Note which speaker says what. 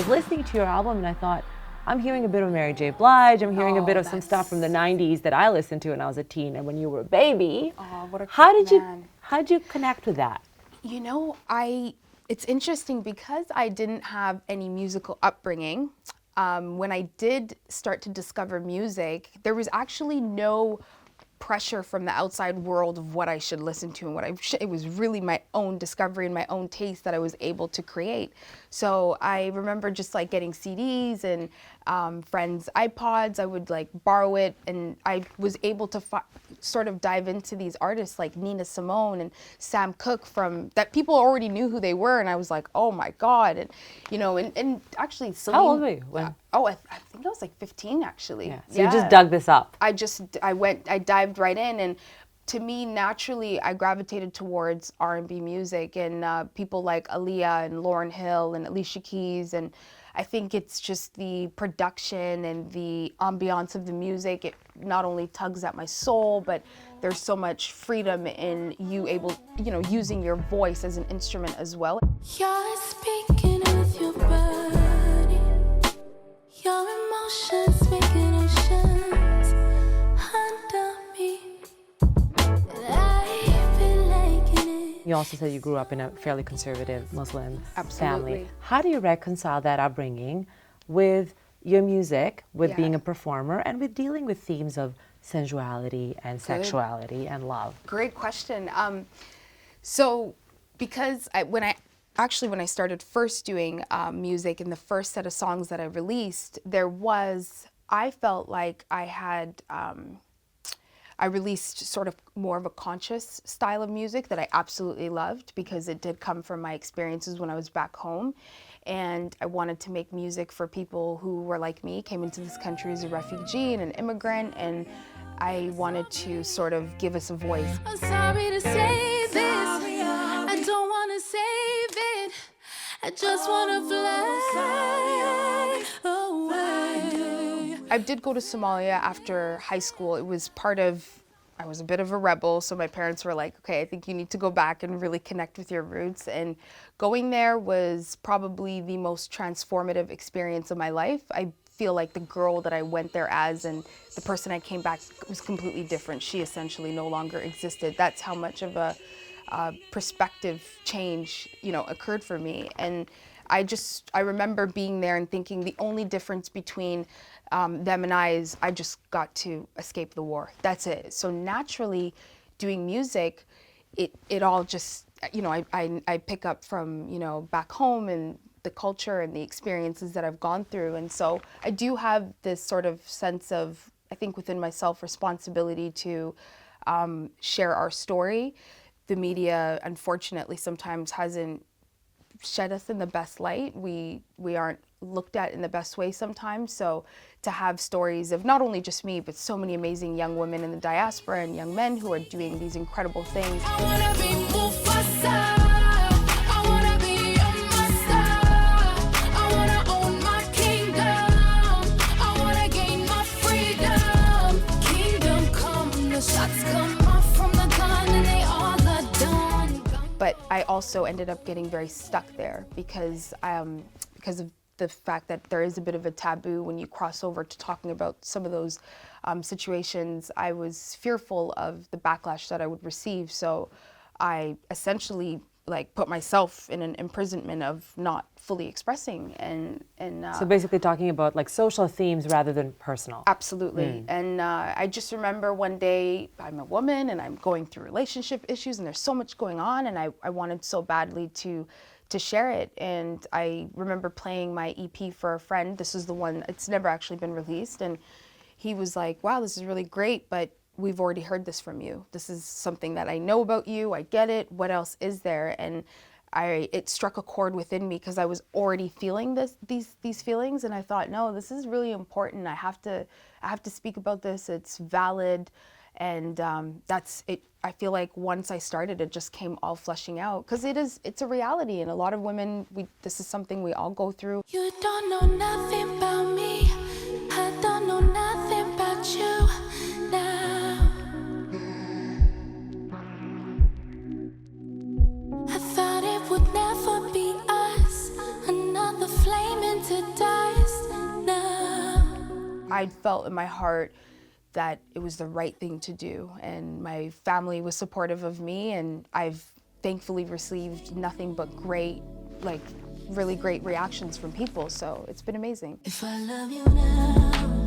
Speaker 1: was listening to your album and I thought, I'm hearing a bit of Mary J. Blige, I'm hearing a bit of some stuff from the 90s that I listened to when I was a teen and when you were a baby.
Speaker 2: Oh, what a
Speaker 1: how did you connect with that?
Speaker 2: You know, it's interesting because I didn't have any musical upbringing. When I did start to discover music, there was actually no pressure from the outside world of what I should listen to and it was really my own discovery and my own taste that I was able to create. So I remember just like getting CDs and friends' iPods. I would like borrow it, and I was able to sort of dive into these artists like Nina Simone and Sam Cooke that people already knew who they were, and I was like, oh my God. And you know, and actually Celine,
Speaker 1: how old were you when?
Speaker 2: I think I was like 15 actually.
Speaker 1: Yeah. So you just dug this up.
Speaker 2: I dived right in, and to me, naturally, I gravitated towards R&B music and people like Aaliyah and Lauryn Hill and Alicia Keys, and I think it's just the production and the ambiance of the music. It not only tugs at my soul, but there's so much freedom in using your voice as an instrument as well.
Speaker 3: You're speaking with your body, your emotions making oceans under me.
Speaker 1: You also said you grew up in a fairly conservative Muslim family. How do you reconcile that upbringing with your music, with being a performer, and with dealing with themes of sensuality and sexuality and love?
Speaker 2: Great question. So because when I started first doing music, in the first set of songs that I released, I felt like I released sort of more of a conscious style of music that I absolutely loved because it did come from my experiences when I was back home. And I wanted to make music for people who were like me, came into this country as a refugee and an immigrant, and I wanted to sort of give us a voice.
Speaker 3: I'm sorry to say this, I don't want to save it, I just want to fly away.
Speaker 2: I did go to Somalia after high school. I was a bit of a rebel, so my parents were like, okay, I think you need to go back and really connect with your roots. And going there was probably the most transformative experience of my life. I feel like the girl that I went there as and the person I came back was completely different. She essentially no longer existed. That's how much of a perspective change, occurred for me. And I remember being there and thinking the only difference between them and I is I just got to escape the war. That's it. So naturally, doing music, it all just, I pick up from, back home and the culture and the experiences that I've gone through. And so I do have this sort of sense of, I think within myself, responsibility to share our story. The media, unfortunately, sometimes hasn't shed us in the best light. We aren't looked at in the best way sometimes. So to have stories of not only just me, but so many amazing young women in the diaspora and young men who are doing these incredible things.
Speaker 3: I wanna be Mufasa. I wanna be a master. I wanna own my kingdom. I wanna gain my freedom. Kingdom come, the shots come off from the gun and they all are done.
Speaker 2: But I also ended up getting very stuck there because of the fact that there is a bit of a taboo when you cross over to talking about some of those situations. I was fearful of the backlash that I would receive, so I essentially put myself in an imprisonment of not fully expressing and
Speaker 1: so basically talking about social themes rather than personal.
Speaker 2: Absolutely. And I just remember one day I'm a woman and I'm going through relationship issues and there's so much going on, and I wanted so badly to share it. And I remember playing my EP for a friend. This is the one, it's never actually been released. And he was like, wow, this is really great, but we've already heard this from you. This is something that I know about you. I get it. What else is there? And it struck a chord within me because I was already feeling these feelings. And I thought, no, this is really important. I have to speak about this. It's valid. And that's it. I feel like once I started, it just came all fleshing out because it's a reality. And a lot of women, this is something we all go through.
Speaker 3: You don't know nothing about me. I don't know nothing about you now. I thought it would never be us. Another flame into
Speaker 2: I felt in my heart that it was the right thing to do, and my family was supportive of me, and I've thankfully received nothing but great, like really great reactions from people, so it's been amazing.
Speaker 3: If I love you now,